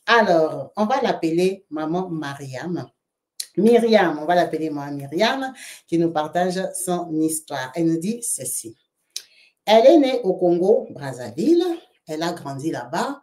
Alors, on va l'appeler maman Mariam. Myriam, on va l'appeler maman Myriam, qui nous partage son histoire. Elle nous dit ceci. Elle est née au Congo, Brazzaville. Elle a grandi là-bas.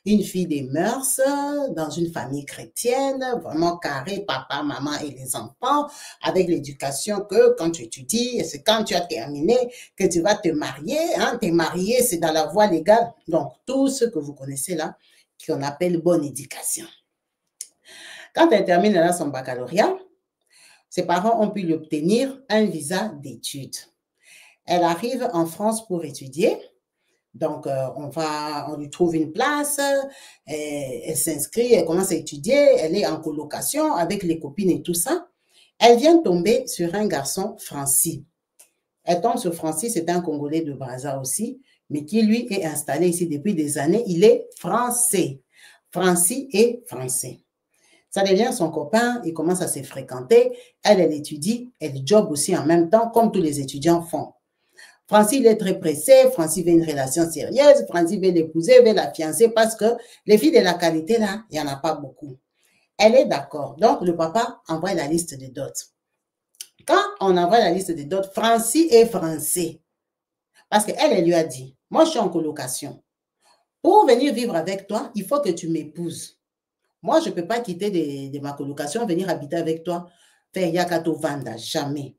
Une fille des mœurs, dans une famille chrétienne, vraiment carrée, papa, maman et les enfants, avec l'éducation que quand tu étudies, c'est quand tu as terminé que tu vas te marier. Hein, t'es marié, c'est dans la voie légale. Donc, tout ce que vous connaissez là, qu'on appelle bonne éducation. Quand elle termine, elle a son baccalauréat. Ses parents ont pu lui obtenir un visa d'études. Elle arrive en France pour étudier. Donc, on lui trouve une place, elle s'inscrit, elle commence à étudier, elle est en colocation avec les copines et tout ça. Elle vient tomber sur un garçon, Francis. Elle tombe sur Francis, c'est un Congolais de Brazza aussi, mais qui lui est installé ici depuis des années. Il est français. Francis est français. Ça devient son copain, il commence à se fréquenter. Elle étudie, elle job aussi en même temps, comme tous les étudiants font. Francis, il est très pressé. Francis veut une relation sérieuse. Francis veut l'épouser, veut la fiancer parce que les filles de la qualité, là, il n'y en a pas beaucoup. Elle est d'accord. Donc, le papa envoie la liste de dots. Quand on envoie la liste de dots, Francis est français. Parce qu'elle lui a dit, moi, je suis en colocation. Pour venir vivre avec toi, il faut que tu m'épouses. Moi, je ne peux pas quitter de ma colocation, venir habiter avec toi, faire Yakato Vanda, jamais.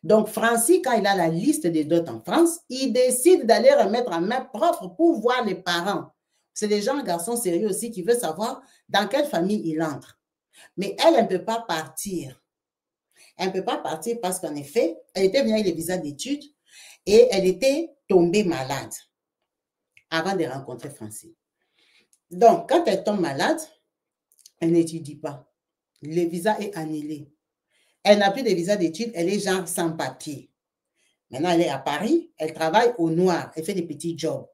Donc, Francis, quand il a la liste des dots en France, il décide d'aller remettre en main propre pour voir les parents. C'est des gens, garçons sérieux aussi, qui veulent savoir dans quelle famille il entre. Mais elle ne peut pas partir. Elle ne peut pas partir parce qu'en effet, elle était venue avec les visas d'études et elle était tombée malade avant de rencontrer Francis. Donc, quand elle tombe malade, elle n'étudie pas. Le visa est annulé. Elle n'a plus de visa d'études, elle est genre sans papier. Maintenant, elle est à Paris, elle travaille au noir, elle fait des petits jobs.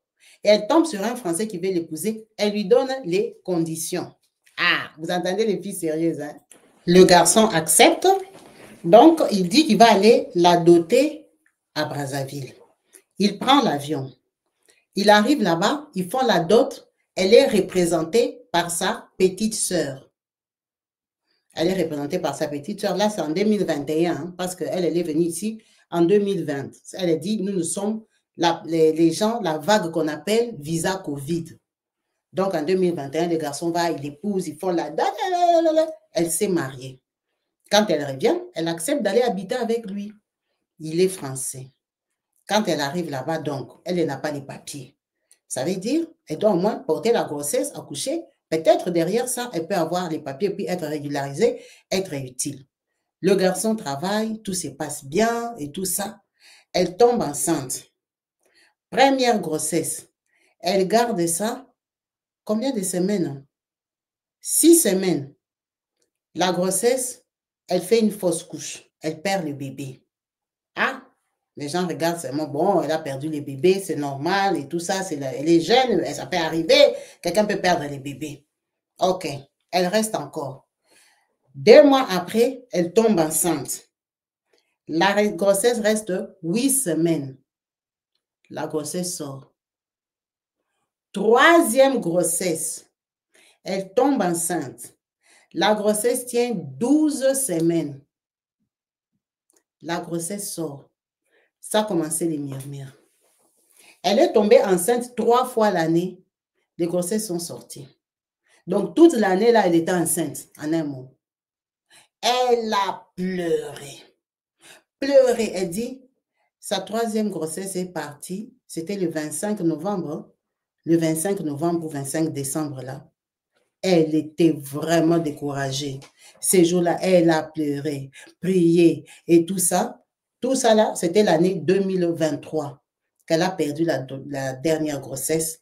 Et elle tombe sur un Français qui veut l'épouser, elle lui donne les conditions. Ah, vous entendez les filles sérieuses, hein? Le garçon accepte, donc il dit qu'il va aller la doter à Brazzaville. Il prend l'avion. Il arrive là-bas, ils font la dot, elle est représentée par sa petite sœur. Elle est représentée par sa petite sœur. Là, c'est en 2021, hein, parce qu'elle est venue ici en 2020. Elle a dit, nous sommes les gens, la vague qu'on appelle visa Covid. Donc, en 2021, le garçon va, il épouse, ils font la date, elle s'est mariée. Quand elle revient, elle accepte d'aller habiter avec lui. Il est français. Quand elle arrive là-bas, donc, elle n'a pas les papiers. Ça veut dire, elle doit au moins porter la grossesse, accoucher. Peut-être derrière ça, elle peut avoir les papiers, puis être régularisée, être utile. Le garçon travaille, tout se passe bien et tout ça. Elle tombe enceinte. Première grossesse. Elle garde ça. Combien de semaines? 6 semaines. La grossesse, elle fait une fausse couche. Elle perd le bébé. Ah, les gens regardent seulement, bon, elle a perdu les bébés, c'est normal et tout ça, elle est jeune, ça peut arriver, quelqu'un peut perdre les bébés. Ok, elle reste encore. 2 mois après, elle tombe enceinte. La grossesse reste 8 semaines. La grossesse sort. 3e grossesse. Elle tombe enceinte. La grossesse tient 12 semaines. La grossesse sort. Ça a commencé les murmures. Elle est tombée enceinte 3 fois l'année. Les grossesses sont sorties. Donc, toute l'année, là, elle était enceinte, en un mot. Elle a pleuré. Pleuré. Elle dit, sa 3e grossesse est partie. C'était le 25 novembre. Le 25 novembre ou 25 décembre, là. Elle était vraiment découragée. Ces jours-là, elle a pleuré, prié et tout ça. Tout ça, là, c'était l'année 2023 qu'elle a perdu la dernière grossesse.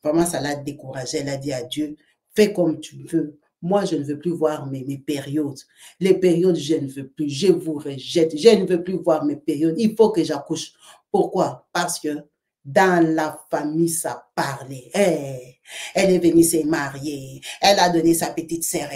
Vraiment, ça l'a découragée. Elle a dit à Dieu, fais comme tu veux. Moi, je ne veux plus voir mes périodes. Les périodes, je ne veux plus. Je vous rejette. Je ne veux plus voir mes périodes. Il faut que j'accouche. Pourquoi? Parce que dans la famille, ça parlait. Elle est venue se marier. Elle a donné sa petite sœur.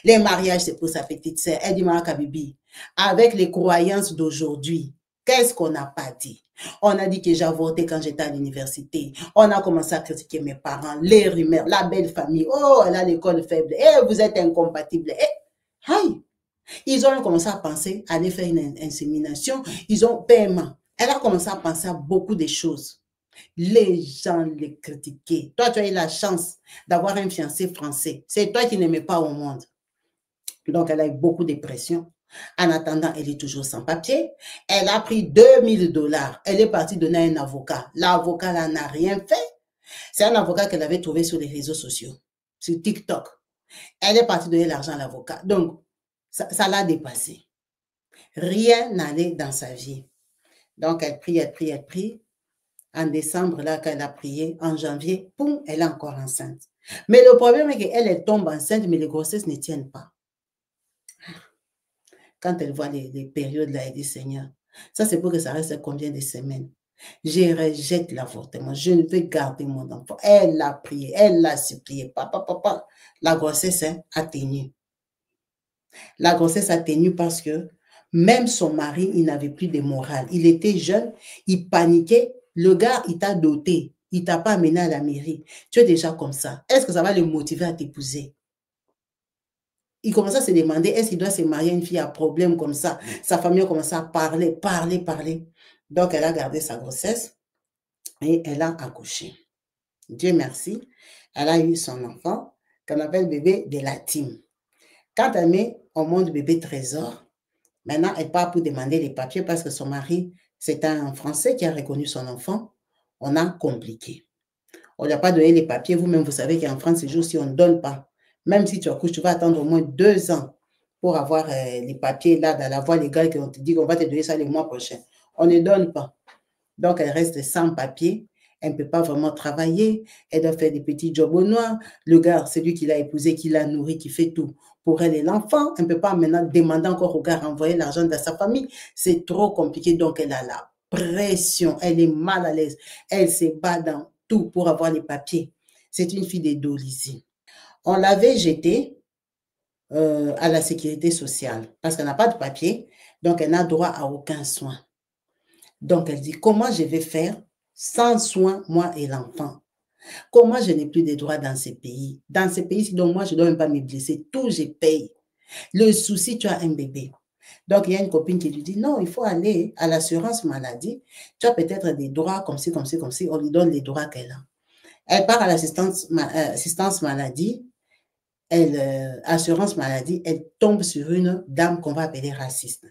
Les mariages, c'est pour sa petite sœur. Elle dit, Mama Kabibi, avec les croyances d'aujourd'hui, qu'est-ce qu'on n'a pas dit? On a dit que j'ai avorté quand j'étais à l'université. On a commencé à critiquer mes parents, les rumeurs, la belle famille. Oh, elle a l'école faible. Eh, vous êtes incompatibles. Eh, aïe. Ils ont commencé à penser à aller faire une insémination. Ils ont paiement. Elle a commencé à penser à beaucoup de choses. Les gens les critiquaient. Toi, tu as eu la chance d'avoir un fiancé français. C'est toi qui n'aimais pas au monde. Donc, elle a eu beaucoup de pression. En attendant, elle est toujours sans papier. Elle a pris 2000 $. Elle est partie donner à un avocat. L'avocat là n'a rien fait. C'est un avocat qu'elle avait trouvé sur les réseaux sociaux, sur TikTok. Elle est partie donner l'argent à l'avocat. Donc, ça l'a dépassé. Rien n'allait dans sa vie. Donc, elle prie, elle prie, elle prie. En décembre, là, quand elle a prié, en janvier, poum, elle est encore enceinte. Mais le problème est qu'elle, elle tombe enceinte, mais les grossesses ne tiennent pas. Quand elle voit les périodes là, elle dit, Seigneur, ça c'est pour que ça reste combien de semaines? Je rejette l'avortement, je ne veux garder mon enfant. Elle a prié, elle a supplié, papa, papa. La grossesse a tenu. La grossesse a tenu parce que même son mari, il n'avait plus de morale. Il était jeune, il paniquait. Le gars, il t'a doté, il ne t'a pas amené à la mairie. Tu es déjà comme ça. Est-ce que ça va le motiver à t'épouser? Il commence à se demander, est-ce qu'il doit se marier à une fille à problème comme ça? Sa famille a commencé à parler, parler, parler. Donc, elle a gardé sa grossesse et elle a accouché. Dieu merci, elle a eu son enfant, qu'on appelle bébé de la team. Quand elle met au monde bébé Trésor, maintenant, elle part pour demander les papiers parce que son mari, c'est un Français qui a reconnu son enfant. On a compliqué. On n'a pas donné les papiers. Vous-même, vous savez qu'en France, ces jours-ci, on ne donne pas. Même si tu accouches, tu vas attendre au moins 2 ans pour avoir les papiers là dans la voie légale qu'on te dit qu'on va te donner ça le mois prochain. On ne donne pas. Donc, elle reste sans papier. Elle ne peut pas vraiment travailler. Elle doit faire des petits jobs au noir. Le gars, c'est lui qui l'a épousé, qui l'a nourri, qui fait tout. Pour elle et l'enfant, elle ne peut pas maintenant demander encore au gars d'envoyer l'argent de sa famille. C'est trop compliqué. Donc, elle a la pression. Elle est mal à l'aise. Elle se bat dans tout pour avoir les papiers. C'est une fille de Dolisie. On l'avait jetée à la sécurité sociale parce qu'elle n'a pas de papier. Donc, elle n'a droit à aucun soin. Donc, elle dit, comment je vais faire sans soin, moi et l'enfant? Comment je n'ai plus de droits dans ces pays? Dans ces pays, donc moi, je ne dois même pas me blesser. Tout, je paye. Le souci, tu as un bébé. Donc, il y a une copine qui lui dit, non, il faut aller à l'assurance maladie. Tu as peut-être des droits comme ci, comme ci, comme ci. On lui donne les droits qu'elle a. Elle part à l'assistance maladie. Assurance maladie, elle tombe sur une dame qu'on va appeler raciste.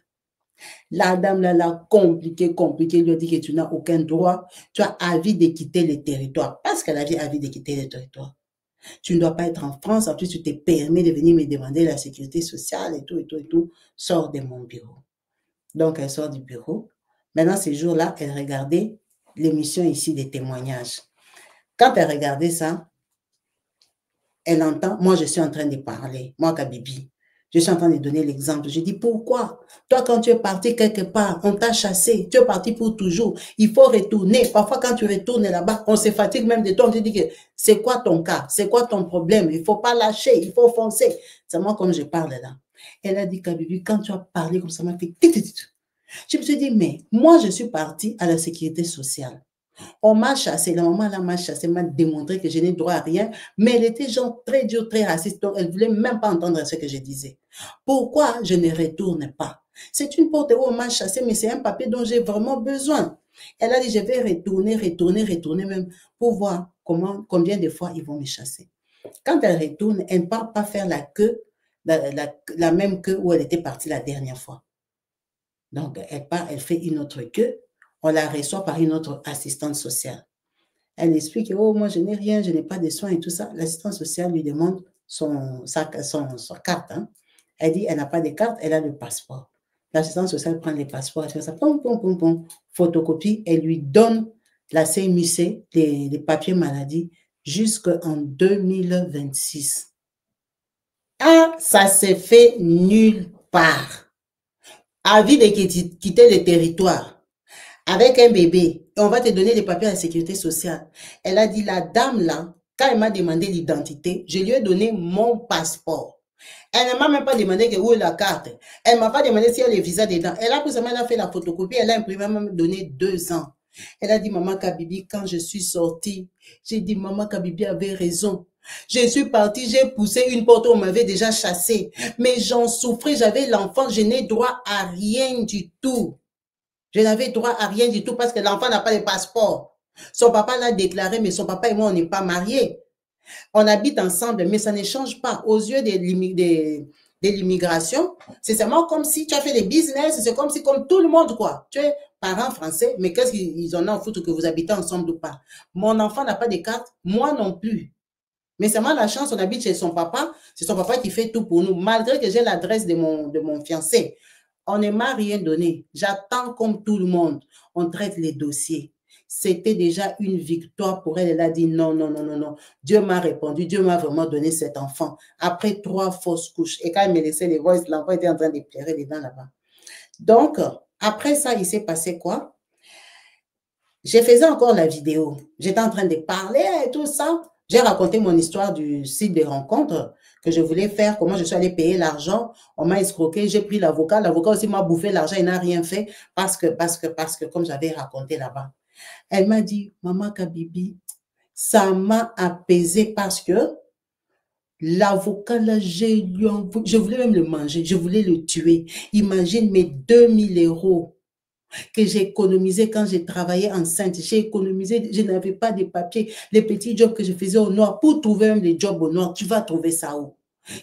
La dame là, l'a compliqué, lui a dit que tu n'as aucun droit, tu as avis de quitter le territoire, parce qu'elle avait avis de quitter le territoire. Tu ne dois pas être en France, en plus tu te permets de venir me demander la sécurité sociale et tout, et tout, et tout. Sors de mon bureau. Donc elle sort du bureau. Maintenant, ces jours-là, elle regardait l'émission ici des témoignages. Quand elle regardait ça, elle entend, moi je suis en train de parler, moi Kabibi, je suis en train de donner l'exemple. Je dis, pourquoi? Toi, quand tu es parti quelque part, on t'a chassé, tu es parti pour toujours, il faut retourner. Parfois, quand tu retournes là-bas, on se fatigue même de toi, on te dit que c'est quoi ton cas? C'est quoi ton problème? Il ne faut pas lâcher, il faut foncer. C'est moi comme je parle là. Elle a dit, Kabibi, quand tu as parlé comme ça, m'a fait tic. Je me suis dit, mais moi, je suis partie à la sécurité sociale. On m'a chassé, la maman là m'a chassé, m'a démontré que je n'ai droit à rien, mais elle était genre très dure, très raciste, donc elle ne voulait même pas entendre ce que je disais. Pourquoi je ne retourne pas? C'est une porte où on m'a chassé, mais c'est un papier dont j'ai vraiment besoin. Elle a dit, je vais retourner même pour voir combien de fois ils vont me chasser. Quand elle retourne, elle ne part pas faire la queue, la même queue où elle était partie la dernière fois. Donc, elle part, elle fait une autre queue. On la reçoit par une autre assistante sociale. Elle explique, oh, moi, je n'ai rien, je n'ai pas de soins et tout ça. L'assistante sociale lui demande sa carte. Hein. Elle dit, elle n'a pas de carte, elle a le passeport. L'assistante sociale prend les passeports, elle fait ça, photocopie, elle lui donne la CMUC, les papiers maladie, jusqu'en 2026. Ah, ça s'est fait nulle part. Avis de quitter le territoire. Avec un bébé, on va te donner les papiers à la sécurité sociale. Elle a dit, la dame là, quand elle m'a demandé l'identité, je lui ai donné mon passeport. Elle ne m'a même pas demandé où est la carte. Elle ne m'a pas demandé s'il y a le visa dedans. Elle a fait la photocopie, elle a imprimé, elle m'a donné 2 ans. Elle a dit, maman Kabibi, quand je suis sortie, j'ai dit, maman Kabibi avait raison. Je suis partie, j'ai poussé une porte où on m'avait déjà chassé. Mais j'en souffrais, j'avais l'enfant, je n'ai droit à rien du tout. Je n'avais droit à rien du tout parce que l'enfant n'a pas de passeport. Son papa l'a déclaré, mais son papa et moi, on n'est pas mariés. On habite ensemble, mais ça ne change pas. Aux yeux de l'immigration, c'est seulement comme si tu as fait des business, c'est comme si, comme tout le monde, quoi. Tu es parent français, mais qu'est-ce qu'ils en ont à foutre que vous habitez ensemble ou pas? Mon enfant n'a pas de carte, moi non plus. Mais seulement la chance, on habite chez son papa, c'est son papa qui fait tout pour nous, malgré que j'ai l'adresse de mon fiancé. On ne m'a rien donné. J'attends comme tout le monde. On traite les dossiers. C'était déjà une victoire pour elle. Elle a dit non, non, non, non, non. Dieu m'a répondu. Dieu m'a vraiment donné cet enfant. Après 3 fausses couches. Et quand elle me laissait les voix, l'enfant était en train de pleurer les dents là-bas. Donc, après ça, il s'est passé quoi? Je faisais encore la vidéo. J'étais en train de parler et tout ça. J'ai raconté mon histoire du site de rencontres que je voulais faire, comment je suis allée payer l'argent. On m'a escroqué, j'ai pris l'avocat. L'avocat aussi m'a bouffé l'argent, il n'a rien fait parce que, comme j'avais raconté là-bas. Elle m'a dit, maman Kabibi, ça m'a apaisé parce que l'avocat, là, je voulais même le manger, je voulais le tuer. Imagine mes 2000 € que j'ai économisé quand j'ai travaillé enceinte. J'ai économisé, je n'avais pas de papiers. Les petits jobs que je faisais au noir, pour trouver même les jobs au noir, tu vas trouver ça où?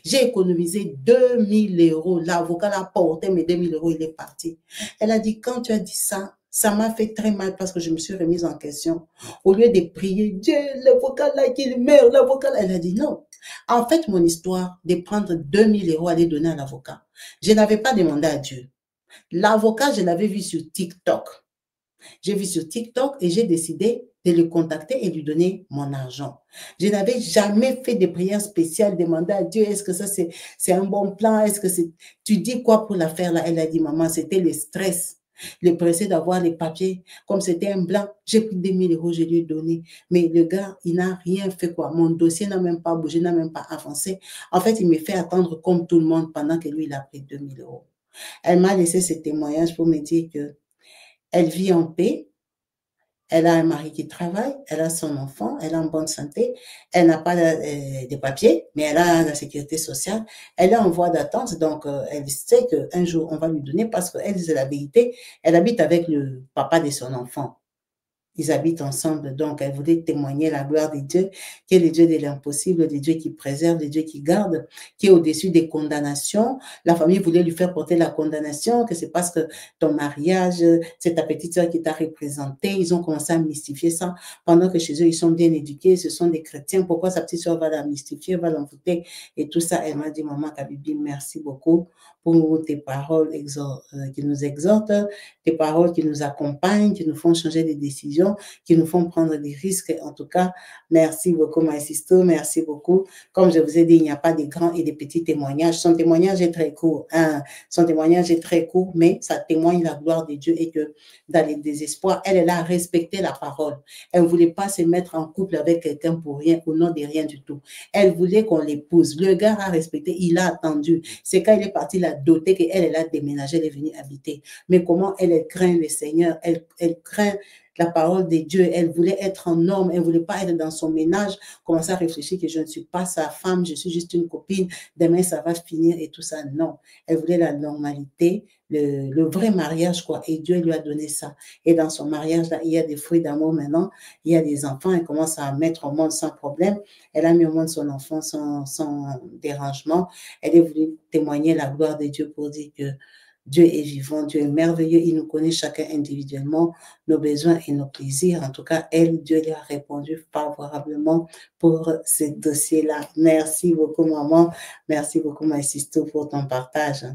J'ai économisé 2000 €. L'avocat l'a porté mes 2000 €, il est parti. Elle a dit, quand tu as dit ça, ça m'a fait très mal parce que je me suis remise en question. Au lieu de prier, Dieu, l'avocat là, qu'il meurt, l'avocat là. Elle a dit non. En fait, mon histoire de prendre 2000 € à les donner à l'avocat, je n'avais pas demandé à Dieu. L'avocat, je l'avais vu sur TikTok. J'ai vu sur TikTok et j'ai décidé de le contacter et lui donner mon argent. Je n'avais jamais fait de prière spéciale, demander à Dieu, est-ce que ça c'est un bon plan? Est-ce que c'est, tu dis quoi pour l'affaire là? Elle a dit, maman, c'était le stress. Le pressé d'avoir les papiers, comme c'était un blanc, j'ai pris 2000 €, je lui ai donné. Mais le gars, il n'a rien fait quoi. Mon dossier n'a même pas bougé, n'a même pas avancé. En fait, il me fait attendre comme tout le monde pendant que lui, il a pris 2000 €. Elle m'a laissé ce témoignage pour me dire que elle vit en paix, elle a un mari qui travaille, elle a son enfant, elle est en bonne santé, elle n'a pas de papiers, mais elle a la sécurité sociale, elle est en voie d'attente, donc elle sait qu'un jour on va lui donner parce qu'elle dit la vérité, elle habite avec le papa de son enfant. Ils habitent ensemble, donc elle voulait témoigner la gloire de Dieu, qui est le Dieu de l'impossible, le Dieu qui préserve, le Dieu qui garde, qui est au-dessus des condamnations. La famille voulait lui faire porter la condamnation, que c'est parce que ton mariage, c'est ta petite soeur qui t'a représenté. Ils ont commencé à mystifier ça, pendant que chez eux, ils sont bien éduqués, ce sont des chrétiens. Pourquoi sa petite soeur va la mystifier, va l'envoûter et tout ça? Elle m'a dit, maman Kabibi, merci beaucoup pour tes paroles qui nous exhortent, tes paroles qui nous accompagnent, qui nous font changer des décisions, qui nous font prendre des risques. En tout cas, merci beaucoup, my sister. Merci beaucoup. Comme je vous ai dit, il n'y a pas de grands et de petits témoignages. Son témoignage est très court. Son témoignage est très court, mais ça témoigne la gloire de Dieu et que dans les désespoirs, elle a respecté la parole. Elle ne voulait pas se mettre en couple avec quelqu'un pour rien, au nom de rien du tout. Elle voulait qu'on l'épouse. Le gars a respecté, il a attendu. C'est quand il est parti la doter qu'elle a déménagé, elle est venue habiter. Mais comment elle craint le Seigneur, elle craint la parole de Dieu, elle voulait être un homme, elle ne voulait pas être dans son ménage, commencer à réfléchir que je ne suis pas sa femme, je suis juste une copine, demain ça va finir et tout ça. Non, elle voulait la normalité, le vrai mariage, quoi, et Dieu lui a donné ça. Et dans son mariage, là, il y a des fruits d'amour maintenant, il y a des enfants, elle commence à mettre au monde sans problème, elle a mis au monde son enfant sans dérangement, elle est venue témoigner la gloire de Dieu pour dire que Dieu est vivant, Dieu est merveilleux, il nous connaît chacun individuellement, nos besoins et nos plaisirs. En tout cas, elle, Dieu lui a répondu favorablement pour ce dossier-là. Merci beaucoup, maman. Merci beaucoup, ma sister, pour ton partage.